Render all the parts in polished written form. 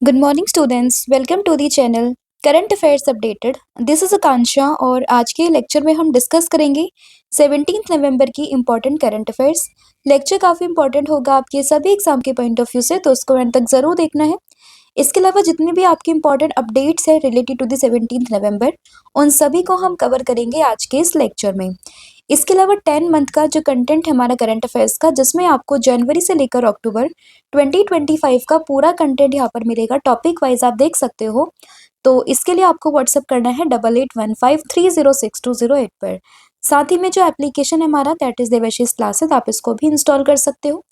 Good morning students, welcome to the channel current affairs updated. This is Akanksha और आज के lecture में हम डिस्कस करेंगे 17 नवंबर की इम्पोर्टेंट करंट अफेयर्स। लेक्चर काफ़ी इंपॉर्टेंट होगा आपके सभी एग्जाम के पॉइंट ऑफ व्यू से, तो उसको एंड तक ज़रूर देखना है। इसके अलावा जितने भी आपके इंपॉर्टेंट अपडेट्स हैं रिलेटेड टू द 17 नवंबर, उन सभी को हम कवर करेंगे आज के इस लेक्चर में। इसके अलावा 10 मंथ का जो कंटेंट है हमारा करंट अफेयर्स का, जिसमें आपको जनवरी से लेकर अक्टूबर 2025 का पूरा कंटेंट यहाँ पर मिलेगा, टॉपिक वाइज आप देख सकते हो। तो इसके लिए आपको व्हाट्सअप करना है 8815306208 पर। साथ ही में जो एप्लीकेशन है हमारा, दैट इज देवाशीष क्लासेस, आप इसको भी इंस्टॉल कर सकते हो।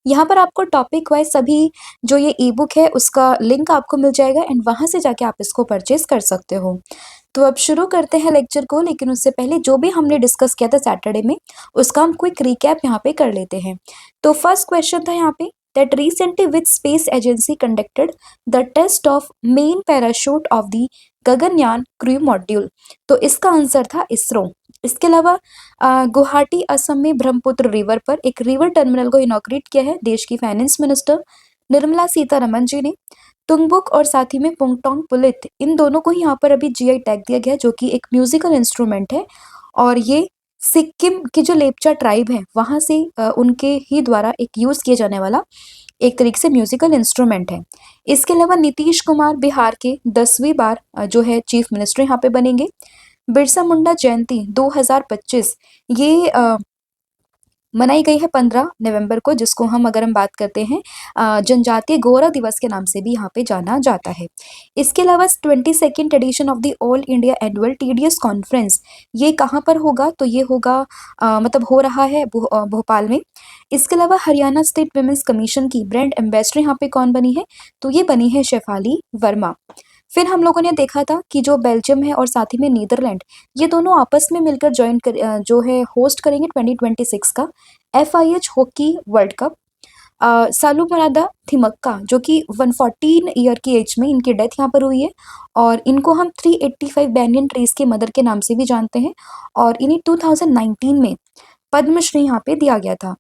यहाँ पर आपको टॉपिक वाइज सभी जो ये ई बुक है उसका लिंक आपको मिल जाएगा एंड वहाँ से जाके आप इसको परचेज कर सकते हो। तो अब शुरू करते हैं लेक्चर को, लेकिन उससे पहले जो भी हमने डिस्कस किया था सैटरडे में, उसका हम क्विक रिकैप यहाँ पे कर लेते हैं। तो फर्स्ट क्वेश्चन था यहाँ पे, that recently which space agency conducted the test of main parachute of the Gaganyaan crew module. तो इसका आंसर था इसरो। इसके अलावा गुवाहाटी असम में ब्रह्मपुत्र रिवर पर एक रिवर टर्मिनल को इनॉग्रेट किया है देश की फाइनेंस मिनिस्टर निर्मला सीतारमन जी ने। तुंगबुक और साथ ही में पुंगटोंग पुलित, इन दोनों को ही यहाँ पर अभी जीआई टैग दिया गया है, जो कि एक म्यूजिकल इंस्ट्रूमेंट है और ये सिक्किम की जो लेपचा ट्राइब है वहां से उनके ही द्वारा एक यूज किया जाने वाला एक तरीके से म्यूजिकल इंस्ट्रूमेंट है। इसके अलावा नीतीश कुमार बिहार के 10वीं बार जो है चीफ मिनिस्टर यहाँ पे बनेंगे। बिरसा मुंडा जयंती 2025 ये मनाई गई है 15 नवंबर को, जिसको हम अगर हम बात करते हैं जनजातीय गौरव दिवस के नाम से भी यहाँ पे जाना जाता है। इसके अलावा 22nd edition of the all India annual TDS conference, ये कहाँ पर होगा? तो ये होगा मतलब हो रहा है भोपाल में। इसके अलावा हरियाणा स्टेट वुमेन्स कमीशन की ब्रांड एम्बेसडर यहाँ पे कौन बनी है? तो ये बनी है शेफाली वर्मा। फिर हम लोगों ने देखा था कि जो बेल्जियम है और साथ ही में नीदरलैंड, ये दोनों आपस में मिलकर जो है होस्ट करेंगे 2026 का FIH हॉकी वर्ल्ड कप। सालू मुरादा थिमक्का, जो कि 114 ईयर की एज में इनकी डेथ यहाँ पर हुई है और इनको हम 385 बैनियन ट्रीज के मदर के नाम से भी जानते हैं और इन्हें 2019 में पद्मश्री यहाँ पे दिया गया था।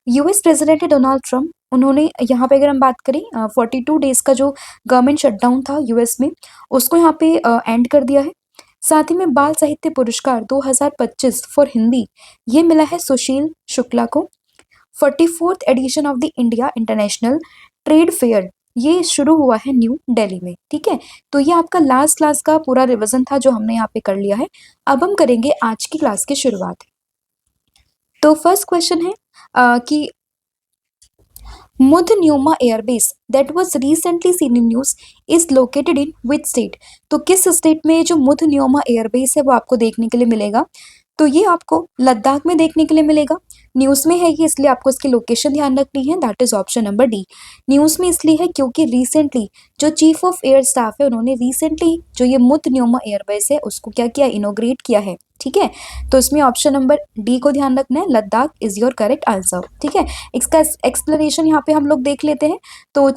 यूएस प्रेसिडेंट है डोनाल्ड ट्रम्प, उन्होंने यहाँ पे अगर हम बात करें 42 डेज का जो गवर्नमेंट शटडाउन था यूएस में, उसको यहाँ पे एंड कर दिया है। साथ ही में बाल साहित्य पुरस्कार 2025 फॉर हिंदी, ये मिला है सुशील शुक्ला को। 44th edition of the India international trade fair, ये शुरू हुआ है न्यू दिल्ली में। ठीक है, तो ये आपका लास्ट क्लास का पूरा रिवीजन था जो हमने यहाँ पे कर लिया है। अब हम करेंगे आज की क्लास की शुरुआत। तो फर्स्ट क्वेश्चन है कि Mudh Nyoma airbase that was recently seen in news is located in which state. तो किस स्टेट में जो मुधन्योमा एयरबेस है वो आपको देखने के लिए मिलेगा? तो ये आपको लद्दाख में देखने के लिए मिलेगा। न्यूज़ में है ये, इसलिए आपको इसकी लोकेशन ध्यान रखनी है, that is option number D. News में इसलिए है क्योंकि रिसेंटली जो चीफ ऑफ एयर स्टाफ है उन्होंने रिसेंटली जो ये मुधन्योमा एयरबेस है उसको क्या किया, इनोग्रेट किया है। ठीक है, तो इसमें ऑप्शन नंबर डी को ध्यान रखना है, Ladakh is your correct answer. ठीक है, इसका एक्सप्लेनेशन यहाँ पे हम लोग देख लेते हैं। तो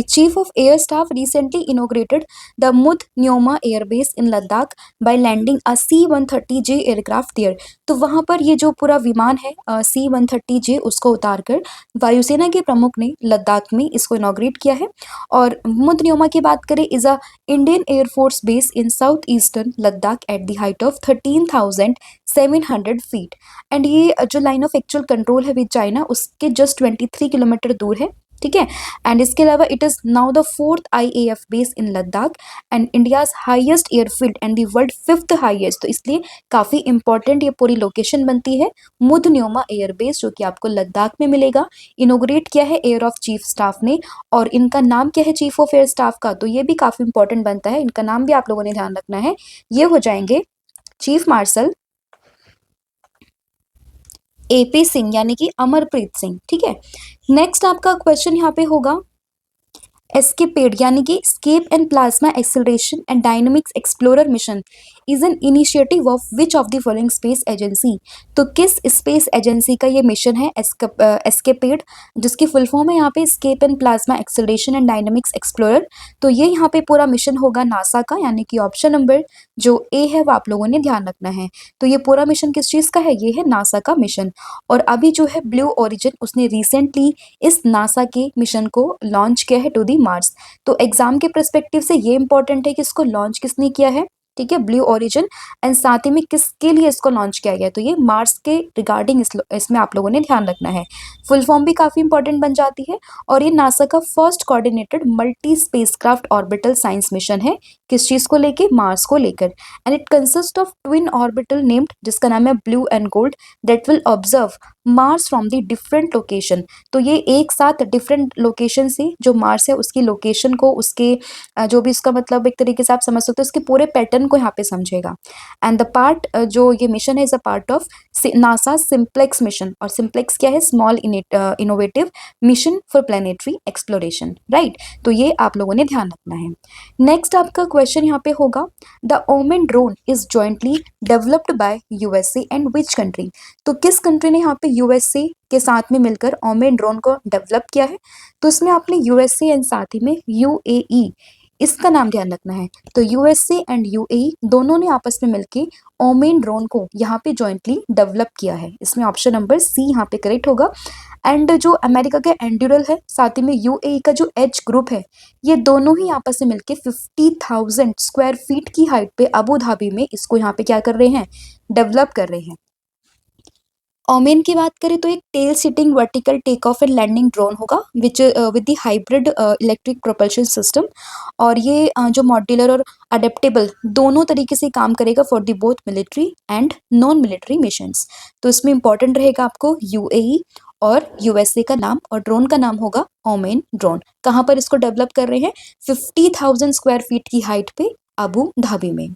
Chief of Air Staff recently inaugurated the Mudnyoma Air Base in Ladakh by landing a C-130J aircraft there। तो वहाँ पर ये जो पूरा विमान है C-130J, उसको उतारकर वायुसेना के प्रमुख ने लद्दाख में इसको इनॉग्रेट किया है। और मुदन्योमा की बात करें, is a Indian air force base in south eastern Ladakh at the height of 13,700 feet. And ये जो लाइन ऑफ एक्चुअल कंट्रोल है विद चाइना, उसके जस्ट 23 किलोमीटर दूर है। ठीक है, एंड इसके अलावा it is now the 4th IAF base in Ladakh and India's highest airfield and the world 5th highest. तो इसलिए काफी इंपॉर्टेंट ये पूरी लोकेशन बनती है, मुधन्योमा एयरबेस, जो कि आपको लद्दाख में मिलेगा। इनोग्रेट किया है एयर ऑफ चीफ स्टाफ ने, और इनका नाम क्या है चीफ ऑफ एयर स्टाफ का? तो ये भी काफी इंपॉर्टेंट बनता है, इनका नाम भी आप लोगों ने ध्यान रखना है, ये हो जाएंगे चीफ मार्शल AP सिंह, यानी कि अमरप्रीत सिंह। ठीक है, नेक्स्ट आपका क्वेश्चन यहाँ पे होगा, एस्केपेड यानी कि escape and plasma acceleration and dynamics explorer mission is an initiative of which of the following space agency. तो किस स्पेस एजेंसी का ये मिशन है एस्केपेड, जिसकी फुल फॉर्म है यहाँ पे escape and plasma acceleration and dynamics explorer. तो ये यहाँ पे पूरा मिशन होगा नासा का, यानी कि ऑप्शन नंबर जो ए है वो आप लोगों ने ध्यान रखना है। तो ये पूरा मिशन किस चीज़ का है, ये है नासा का मिशन। और अभी जो है ब्लू ओरिजिन उसने रिसेंटली इस नासा के मिशन को लॉन्च किया है टू दी मार्स। तो एग्जाम के परस्पेक्टिव से ये इंपॉर्टेंट है कि इसको लॉन्च किसने किया है, ठीक है, ब्लू ओरिजिन। एंड साथ ही में किसके लिए इसको लॉन्च किया गया है, तो ये मार्स के रिगार्डिंग इसमें आप लोगों ने ध्यान रखना है। फुल फॉर्म भी काफी इंपॉर्टेंट बन जाती है। और ये नासा का first coordinated multi spacecraft orbital science mission है, किस चीज को लेके, मार्स को लेकर। And it consist of twin orbital named, जिसका नाम है blue and gold, that will observe Mars from the different location. तो ये एक साथ डिफरेंट लोकेशन से जो मार्स है उसकी लोकेशन को, उसके जो भी इसका मतलब एक तरीके से आप समझ सकते हो, उसके पूरे पैटर्न को यहाँ पे समझेगा। एंड द पार्ट जो ये मिशन है is a part of NASA simplex mission. और सिंप्लेक्स क्या है, small innovative mission for planetary exploration, right. तो ये आप लोगों ने ध्यान रखना है। नेक्स्ट आपका क्वेश्चन यहाँ पे होगा, the omen drone is jointly developed by USA and which country. तो किस कंट्री ने यहाँ पे यूएसए के साथ में मिलकर ओमेन ड्रोन को डेवलप किया है। तो इसमें आपने यूएसए एंड साथ ही में यूएई, इसका नाम ध्यान रखना है। तो यूएसए एंड यूएई दोनों ने आपस में मिलके ओमेन ड्रोन को यहाँ पे जॉइंटली डेवलप किया है। इसमें ऑप्शन नंबर सी यहाँ पे करेक्ट होगा। एंड जो अमेरिका का एंड्यूरल है, साथ ही में यूएई का जो एच ग्रुप है, ये दोनों ही आपस में मिलके 50,000 स्क्वायर फीट की हाइट पे अबू धाबी में इसको यहाँ पे क्या कर रहे हैं, डेवलप कर रहे हैं। ओमेन की बात करें तो एक tail sitting vertical take off and landing drone होगा which with the hybrid electric propulsion system. और ये जो मॉड्यूलर और अडेप्टेबल दोनों तरीके से काम करेगा for the both military and non military missions. तो इसमें इंपॉर्टेंट रहेगा आपको यूएई और यूएसए का नाम, और ड्रोन का नाम होगा ओमेन ड्रोन। कहाँ पर इसको डेवलप कर रहे हैं, 50,000 स्क्वायर फीट की हाइट पे अबू धाबी में।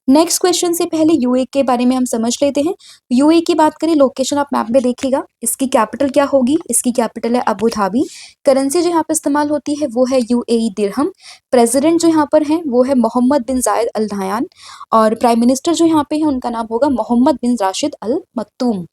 नेक्स्ट क्वेश्चन से पहले यूए के बारे में हम समझ लेते हैं। यूए की बात करें, लोकेशन आप मैप में देखिएगा, इसकी कैपिटल क्या होगी, इसकी कैपिटल है अबू धाबी। करेंसी जो यहाँ पे इस्तेमाल होती है वो है यूएई दिरहम। प्रेसिडेंट जो यहाँ पर है वो है मोहम्मद बिन जायद अल नहयान। और प्राइम मिनिस्टर जो यहाँ पे है उनका नाम होगा मोहम्मद बिन राशिद अल मक्तूम।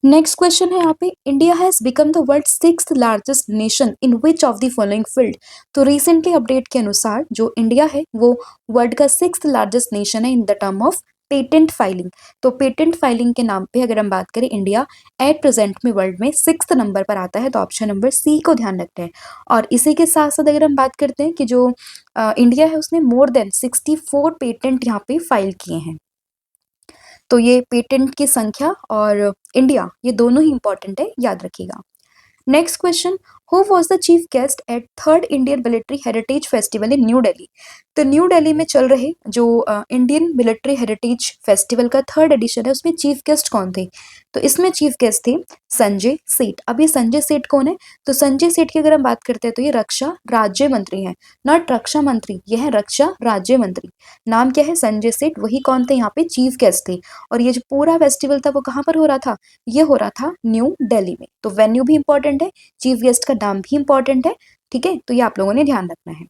नेक्स्ट क्वेश्चन है यहाँ पे, India has become the world 6th largest nation in which of the following field. तो रिसेंटली अपडेट के अनुसार जो इंडिया है वो वर्ल्ड का 6th लार्जेस्ट नेशन है in the term of patent filing. तो पेटेंट फाइलिंग के नाम पे अगर हम बात करें, इंडिया एट प्रेजेंट में वर्ल्ड में 6th नंबर पर आता है। तो ऑप्शन नंबर सी को ध्यान रखते हैं। और इसी के साथ साथ अगर हम बात करते हैं कि जो इंडिया है उसने मोर देन 64 पेटेंट यहाँ पे फाइल किए हैं। तो ये पेटेंट की संख्या और इंडिया ये दोनों ही इंपॉर्टेंट है, याद रखिएगा। Next question, who was the chief guest at 3rd Indian military heritage festival in new Delhi. तो न्यू दिल्ली में चल रहे जो इंडियन मिलिट्री हेरिटेज फेस्टिवल का 3rd एडिशन है, उसमें चीफ गेस्ट कौन थे। तो इसमें चीफ गेस्ट थे संजय सेठ। अब ये संजय सेठ कौन है, तो संजय सेठ की अगर हम बात करते हैं तो ये रक्षा राज्य मंत्री हैं, नॉट रक्षा मंत्री, ये है रक्षा राज्य मंत्री। नाम क्या है, संजय सेठ। वही कौन थे, यहाँ पे चीफ गेस्ट थे। और ये जो पूरा फेस्टिवल था वो कहाँ पर हो रहा था, ये हो रहा था न्यू दिल्ली में। तो वेन्यू भी इंपॉर्टेंट है, चीफ गेस्ट का नाम भी इंपॉर्टेंट है, ठीक है। तो ये आप लोगों ने ध्यान रखना है।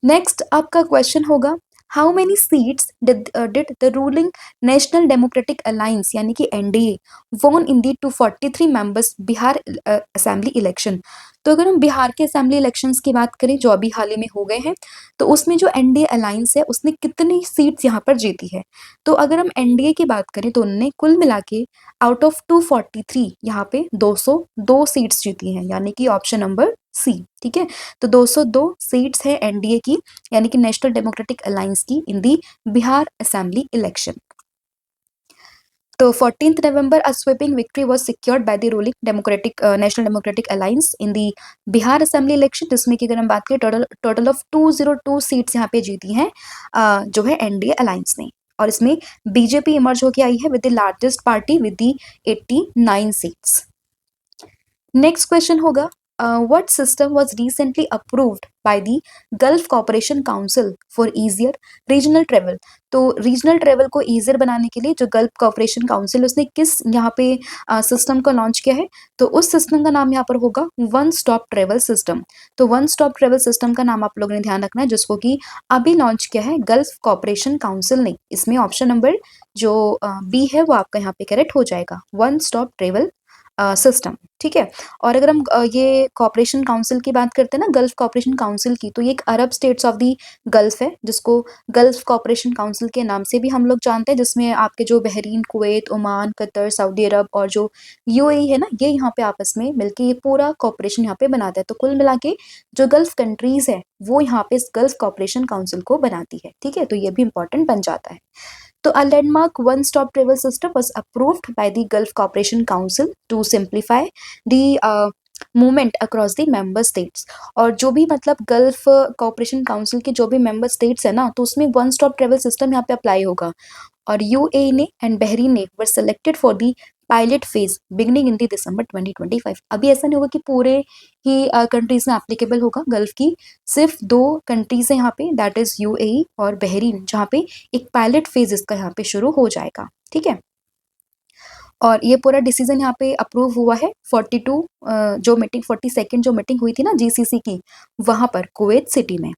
नेक्स्ट आपका क्वेश्चन होगा, how many seats did the ruling national democratic alliance यानी कि एनडीए वोन इन दी 243 मेंबर्स बिहार असेंबली इलेक्शन। तो अगर हम बिहार के असेंबली इलेक्शंस की बात करें जो अभी हाल ही में हो गए हैं, तो उसमें जो एनडीए अलायंस है उसने कितनी सीट्स यहाँ पर जीती है। तो अगर हम एनडीए की बात करें तो उन्होंने कुल मिला के आउट ऑफ 243 यहाँ पे 202 सीट्स जीती हैं, यानी कि ऑप्शन नंबर सी, ठीक है। तो 202 सीट्स है एनडीए की, यानी कि नेशनल डेमोक्रेटिक अलायंस की, इन दी बिहार असेंबली इलेक्शन। तो 14th November a sweeping victory was secured by the ruling democratic national democratic alliance in the Bihar assembly election, जिसमें कि अगर हम बात करें टोटल ऑफ 202 सीट्स यहाँ पे जीती हैं जो है एनडीए अलायंस ने। और इसमें बीजेपी इमर्ज होकर आई है with the largest party with the 89 seats. Next question होगा, what system was recently approved by the Gulf Cooperation Council for easier regional travel? तो रीजनल ट्रेवल को ईजियर बनाने के लिए जो गल्फ कॉपरेशन काउंसिल उसने किस यहाँ पे सिस्टम को लॉन्च किया है, तो उस सिस्टम का नाम यहाँ पर होगा वन स्टॉप ट्रेवल सिस्टम। तो वन स्टॉप ट्रेवल सिस्टम का नाम आप लोगों ने ध्यान रखना है, जिसको कि अभी लॉन्च किया है गल्फ कॉपरेशन काउंसिल ने। इसमें ऑप्शन नंबर जो बी है वो आपका यहाँ पे करेक्ट हो जाएगा, वन स्टॉप ट्रेवल सिस्टम। ठीक है। और अगर हम ये कॉपरेशन काउंसिल की बात करते हैं ना, गल्फ कॉपरेशन काउंसिल की, तो ये एक अरब स्टेट्स ऑफ दी गल्फ है, जिसको गल्फ कॉपरेशन काउंसिल के नाम से भी हम लोग जानते हैं, जिसमें आपके जो Bahrain, Kuwait, Oman, Qatar, Saudi Arabia और जो यूएई है ना, ये यहाँ पे आपस में मिलके ये पूरा कॉपरेशन यहाँ पे बनाता है। तो कुल मिला के जो गल्फ कंट्रीज है वो यहाँ पे इस गल्फ कॉपरेशन काउंसिल को बनाती है। ठीक है, तो ये भी इंपॉर्टेंट बन जाता है। तो a landmark one-stop travel system was approved by the Gulf Cooperation Council to simplify the movement across the member states. और जो भी मतलब गल्फ कॉपरेशन काउंसिल के जो भी मेंबर स्टेट्स है ना, तो उसमें वन स्टॉप ट्रेवल सिस्टम यहाँ पे अप्लाई होगा। और यूएई ने एंड बहरीन ने were selected for the pilot phase beginning in the December 2025। अभी ऐसा नहीं होगा कि पूरे ही कंट्रीज में एप्लीकेबल होगा गल्फ की, सिर्फ 2 कंट्रीज है यहाँ पे, दैट इज यूएई और बहरीन, जहाँ पे एक पायलट फेज इसका यहाँ पे शुरू हो जाएगा। ठीक है। और ये पूरा डिसीजन यहाँ पे अप्रूव हुआ है 42 जो मीटिंग 42nd जो मीटिंग हुई थी ना जीसीसी की, वहां पर कुवैत सिटी में।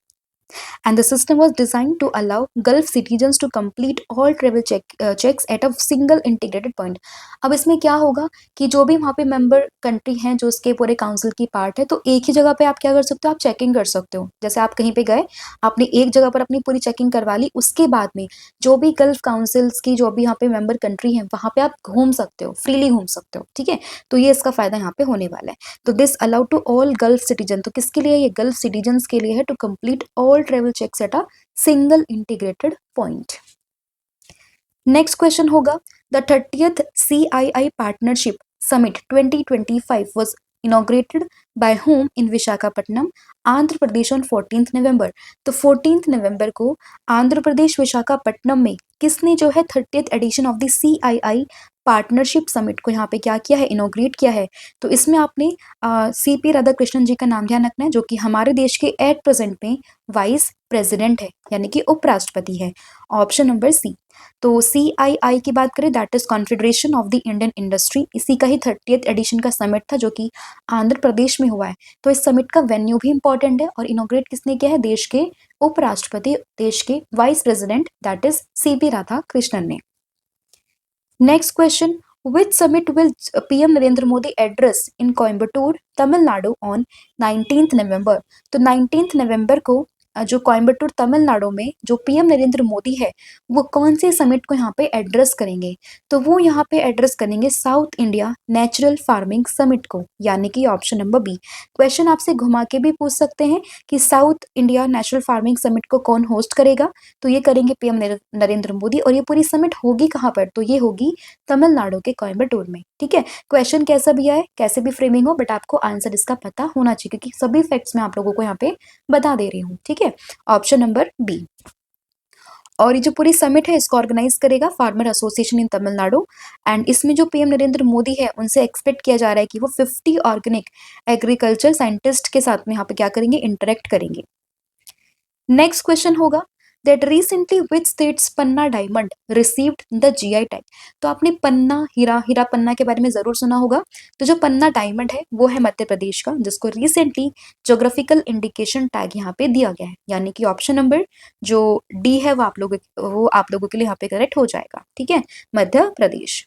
And the system was designed to allow Gulf citizens to complete all travel checks at a single integrated point। अब इसमें क्या होगा कि जो भी वहाँ पे मेंबर कंट्री हैं जो उसके पूरे काउंसिल की पार्ट है, तो एक ही जगह पे आप क्या कर सकते हो, आप चेकिंग कर सकते हो। जैसे आप कहीं पे गए, आपने एक जगह पर अपनी पूरी चेकिंग करवा ली, उसके बाद में जो भी गल्फ काउंसिल्स की जो भी यहाँ पे मेंबर कंट्री है वहाँ पे आप घूम सकते हो, फ्रीली घूम सकते हो। ठीक है, तो ये इसका फायदा यहाँ पे होने वाला है। तो this allow to all Gulf citizen, तो किसके लिए, ये गल्फ सिटीजन के लिए है, to complete all travel checks at a single integrated point. Next question होगा, the 30th CII partnership summit 2025 was inaugurated by whom in Visakhapatnam, Andhra Pradesh on 14th November. तो 14th नवंबर को आंध्र प्रदेश विशाखापट्टनम में किसने जो है 30th edition of the CII partnership summit को यहाँ पे क्या किया है, इनोग्रेट किया है। तो इसमें आपने CP राधाकृष्णन जी का नाम ध्यान रखना है, जो कि हमारे देश के एट प्रेजेंट में वाइस प्रेसिडेंट है, यानी कि उपराष्ट्रपति है। Option number C. तो CII की बात करें, that is confederation of the Indian industry, इसी का ही 30th एडिशन का समिट था जो कि आंध्र प्रदेश में हुआ है। तो इस समिट का वेन्यू भी इंपॉर्टेंट है, और इनोग्रेट किसने किया है, देश के उपराष्ट्रपति, देश के vice president, that is CP Radhakrishnan ने। Next question, which summit will PM Narendra Modi address in Coimbatore, Tamil Nadu on 19th November? तो 19th नवंबर को जो कोयम्बटूर तमिलनाडु में जो PM नरेंद्र मोदी है वो कौन से समिट को यहाँ पे एड्रेस करेंगे, तो वो यहाँ पे एड्रेस करेंगे south India natural farming summit को, यानी कि ऑप्शन नंबर बी। क्वेश्चन आपसे घुमा के भी पूछ सकते हैं कि south India natural farming summit को कौन होस्ट करेगा, तो ये करेंगे PM नरेंद्र मोदी। और ये पूरी समिट होगी कहाँ पर, तो ये होगी तमिलनाडु के कोयम्बटूर में। ठीक है, क्वेश्चन कैसा भी आए, कैसे भी फ्रेमिंग हो, बट आपको आंसर इसका पता होना चाहिए, क्योंकि सभी फैक्ट्स मैं आप लोगों को यहाँ पे बता दे रही हूँ। ठीक है, ऑप्शन नंबर बी। और ये जो पूरी समिट है इसको ऑर्गेनाइज करेगा farmer association in Tamil Nadu, and इसमें जो PM नरेंद्र मोदी है उनसे एक्सपेक्ट किया जा रहा है कि वो 50 ऑर्गेनिक एग्रीकल्चर साइंटिस्ट के साथ में यहाँ पे क्या करेंगे, इंटरेक्ट करेंगे। नेक्स्ट क्वेश्चन होगा, that recently which state's Panna diamond received the GI tag. तो आपने पन्ना हीरा पन्ना के बारे में जरूर सुना होगा। तो जो पन्ना डायमंड है वो है मध्य प्रदेश का, जिसको रिसेंटली ज्योग्राफिकल इंडिकेशन टैग यहाँ पे दिया गया है, यानी कि ऑप्शन नंबर जो डी है वो आप लोगों के लिए यहाँ पे करेक्ट हो जाएगा। ठीक है, मध्य प्रदेश।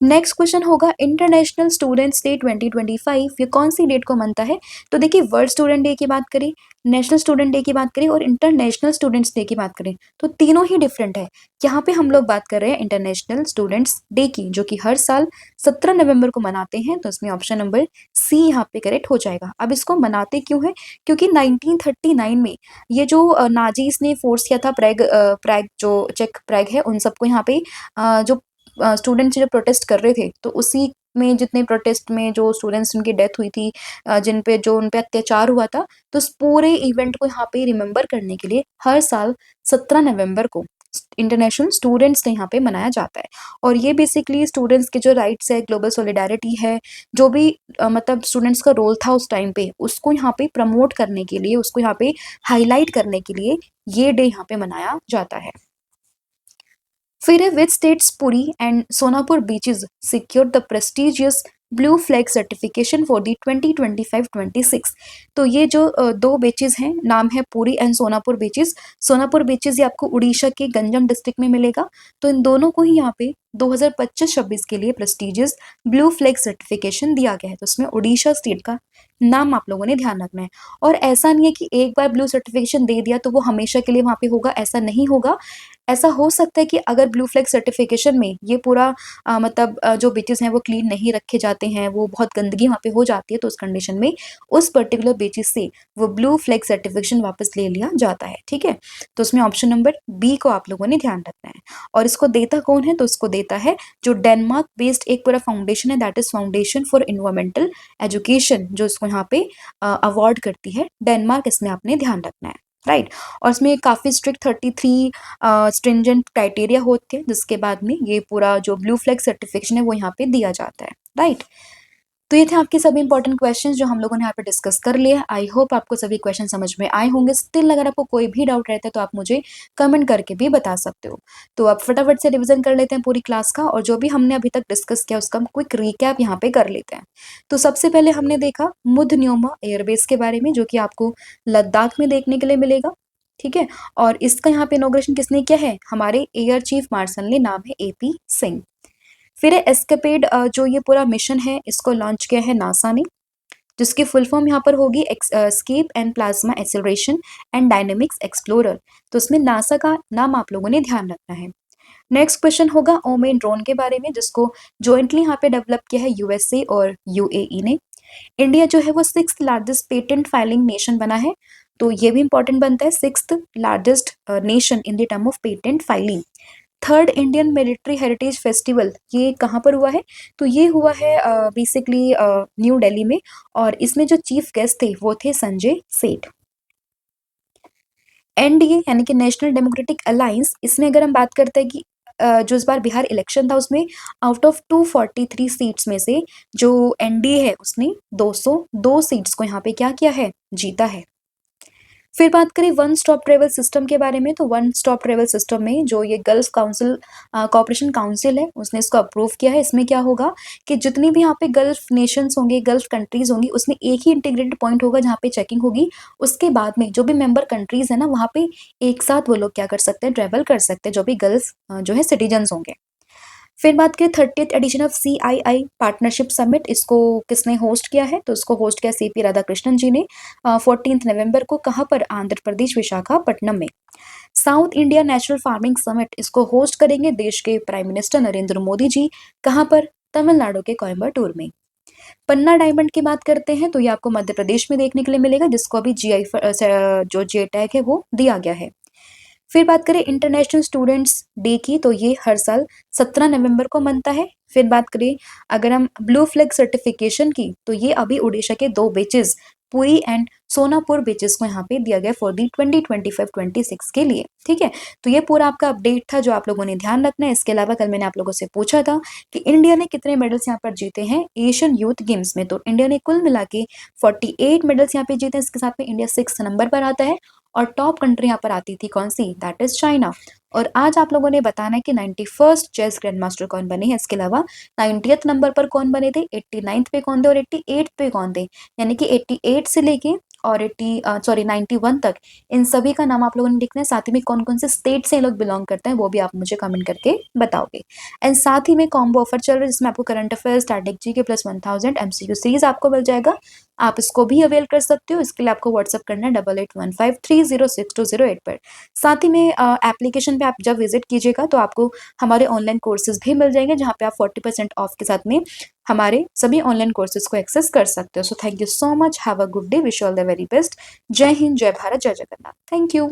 नेक्स्ट क्वेश्चन होगा, इंटरनेशनल स्टूडेंट्स डे 2025 ये कौन सी डेट को मनता है? तो देखिए, वर्ल्ड स्टूडेंट डे की बात करें, नेशनल स्टूडेंट डे की बात करें और इंटरनेशनल स्टूडेंट्स डे की बात करें, तो तीनों ही डिफरेंट है। यहाँ पे हम लोग बात कर रहे हैं इंटरनेशनल स्टूडेंट्स डे की, जो कि हर साल 17 नवंबर को मनाते हैं। तो इसमें ऑप्शन नंबर सी यहाँ पे करेक्ट हो जाएगा। अब इसको मनाते क्यों है, क्योंकि 1939 में ये जो नाजीज ने फोर्स किया था प्रैग जो चेक प्रैग है उन सबको यहाँ पे जो स्टूडेंट्स जो प्रोटेस्ट कर रहे थे, तो उसी में जितने प्रोटेस्ट में जो स्टूडेंट्स उनकी डेथ हुई थी, जिन पे अत्याचार हुआ था, तो उस पूरे इवेंट को यहाँ पे रिमेम्बर करने के लिए हर साल 17 नवंबर को इंटरनेशनल स्टूडेंट्स डे यहाँ पे मनाया जाता है। और ये बेसिकली स्टूडेंट्स के जो राइट्स है, ग्लोबल सॉलिडारिटी है, जो भी मतलब स्टूडेंट्स का रोल था उस टाइम पे, उसको यहाँ पे प्रमोट करने के लिए, उसको यहाँ पे हाईलाइट करने के लिए ये डे यहाँ पे मनाया जाता है। फिर है which states Puri and Sonapur beaches secure the prestigious blue flag certification for the 2025-26। तो ये जो दो बीचेस हैं, नाम है Puri and Sonapur beaches. Sonapur beaches ये आपको उड़ीसा के गंजम डिस्ट्रिक्ट में मिलेगा। तो इन दोनों को ही यहाँ पे 2025-26 के लिए प्रेस्टिजियस ब्लू फ्लैग सर्टिफिकेशन दिया गया है। तो उसमें उड़ीसा स्टेट का नाम आप लोगों ने ध्यान रखना है। और ऐसा नहीं है कि एक बार ब्लू सर्टिफिकेशन दे दिया तो वो हमेशा के लिए वहाँ पे होगा, ऐसा नहीं होगा। ऐसा हो सकता है कि अगर ब्लू फ्लैग सर्टिफिकेशन में ये पूरा मतलब जो बीचेस हैं वो क्लीन नहीं रखे जाते हैं, वो बहुत गंदगी वहाँ पे हो जाती है, तो उस कंडीशन में उस पर्टिकुलर बीचेस से वो ब्लू फ्लैग सर्टिफिकेशन वापस ले लिया जाता है। ठीक है, तो उसमें ऑप्शन नंबर बी को आप लोगों ने ध्यान रखना है। और इसको देता कौन है? तो इसको देता है जो डेनमार्क बेस्ड एक पूरा फाउंडेशन है, that is foundation for environmental education, जो इसको यहाँ पे अवार्ड करती है डेनमार्क। इसमें आपने ध्यान रखना है, राइट। और इसमें काफ़ी स्ट्रिक्ट 33 स्ट्रिंजेंट क्राइटेरिया होते हैं, जिसके बाद में ये पूरा जो ब्लू फ्लैग सर्टिफिकेशन है वो यहाँ पे दिया जाता है, राइट। तो ये थे आपके सभी इंपॉर्टेंट क्वेश्चंस जो हम लोगों ने यहाँ पे डिस्कस कर लिए। आई होप आपको सभी क्वेश्चन समझ में आए होंगे। स्टिल अगर आपको कोई भी डाउट रहता है तो आप मुझे कमेंट करके भी बता सकते हो। तो आप फटाफट से रिवीजन कर लेते हैं पूरी क्लास का, और जो भी हमने अभी तक डिस्कस किया उसका क्विक रिकैप यहाँ पे कर लेते हैं। तो सबसे पहले हमने देखा मुद्नयोमा एयरबेस के बारे में, जो कि आपको लद्दाख में देखने के लिए मिलेगा। ठीक है, और इसका यहाँ पे इनॉग्रेशन किसने किया है? हमारे एयर चीफ मार्शल ने, नाम है AP सिंह। फिर एस्केपेड, जो ये पूरा मिशन है इसको लॉन्च किया है नासा ने, जिसकी फुल फॉर्म यहाँ पर होगी escape and plasma acceleration and dynamics explorer. तो इसमें नासा का नाम आप लोगों ने ध्यान रखना है। नेक्स्ट क्वेश्चन होगा ओमेन ड्रोन के बारे में, जिसको जॉइंटली यहाँ पे डेवलप किया है USA और UAE ने। इंडिया जो है वो 6th largest patent filing nation बना है। तो ये भी इंपॉर्टेंट बनता है, 6th largest nation in the term of patent filing. Third Indian military heritage festival ये कहाँ पर हुआ है? तो ये हुआ है बेसिकली न्यू दिल्ली में, और इसमें जो चीफ गेस्ट थे वो थे संजय सेठ। NDA यानी कि नेशनल डेमोक्रेटिक अलायंस, इसमें अगर हम बात करते हैं कि जो इस बार बिहार इलेक्शन था उसमें आउट ऑफ 243 सीट्स में से जो NDA है उसने 202 सीट्स को यहाँ पे क्या किया है? जीता है। फिर बात करें वन स्टॉप ट्रेवल सिस्टम के बारे में, तो वन स्टॉप ट्रेवल सिस्टम में जो ये गल्फ काउंसिल कॉपरेशन काउंसिल है उसने इसको अप्रूव किया है। इसमें क्या होगा कि जितनी भी यहाँ पे गल्फ नेशंस होंगे, गल्फ कंट्रीज होंगी, उसमें एक ही इंटीग्रेटेड पॉइंट होगा जहाँ पे चेकिंग होगी। उसके बाद में जो भी मेंबर कंट्रीज है ना, वहाँ पे एक साथ वो लोग क्या कर सकते हैं? ट्रेवल कर सकते हैं, जो भी गल्फ जो है सिटीजन्स होंगे। फिर बात करें 30th edition of CII partnership summit, इसको किसने होस्ट किया है? तो इसको होस्ट किया CP राधाकृष्णन जी ने 14 नवंबर को। कहाँ पर? आंध्र प्रदेश, विशाखापट्टनम में। South India national farming summit, इसको होस्ट करेंगे देश के प्राइम मिनिस्टर नरेंद्र मोदी जी। कहाँ पर? तमिलनाडु के कोयम्बटूर में। पन्ना डायमंड की बात करते हैं तो ये आपको मध्य प्रदेश में देखने के लिए मिलेगा, जिसको अभी जो GI टैग है वो दिया गया है। फिर बात करें इंटरनेशनल स्टूडेंट्स डे की, तो ये हर साल 17 नवंबर को मनता है। फिर बात करें अगर हम ब्लू फ्लैग सर्टिफिकेशन की, तो ये अभी उड़ीसा के दो beaches Puri and Sonapur beaches को यहाँ पे दिया गया फॉर दी 2025-26 के लिए। ठीक है, तो ये पूरा आपका अपडेट था जो आप लोगों ने ध्यान रखना है। इसके अलावा कल मैंने आप लोगों से पूछा था कि इंडिया ने कितने मेडल्स यहाँ पर जीते हैं एशियन यूथ गेम्स में, तो इंडिया ने कुल मिला के 48 मेडल्स यहाँ पे जीते हैं। इसके साथ में इंडिया 6th नंबर पर आता है, और टॉप कंट्री यहाँ पर आती थी कौन सी? That is China. और आज आप लोगों ने बताना है कि 91st चेस ग्रैंड मास्टर कौन बने हैं। इसके अलावा 90th नंबर पर कौन बने थे, 89th पे कौन थे, और 88th पे कौन थे। यानी कि 88 से लेके और 91 तक इन सभी का नाम आप लोगों ने लिखना है। साथ ही में कौन कौन से स्टेट से लोग बिलोंग करते हैं वो भी आप मुझे कमेंट करके बताओगे। एंड साथ ही में कॉम्बो ऑफर चल रहा है जिसमें आपको current affairs, static GK plus 1000 MCQ series आपको मिल जाएगा। आप इसको भी अवेल कर सकते हो। इसके लिए आपको व्हाट्सअप करना है 8815306208 पर। साथ ही में एप्लीकेशन पे आप जब विजिट कीजिएगा तो आपको हमारे ऑनलाइन कोर्सेज भी मिल जाएंगे, जहाँ पे आप 40% ऑफ के साथ में हमारे सभी ऑनलाइन कोर्सेज को एक्सेस कर सकते हो। So thank you so much, have a good day, wish all the very best. जय हिंद, जय भारत, जय जगन्नाथ। Thank you.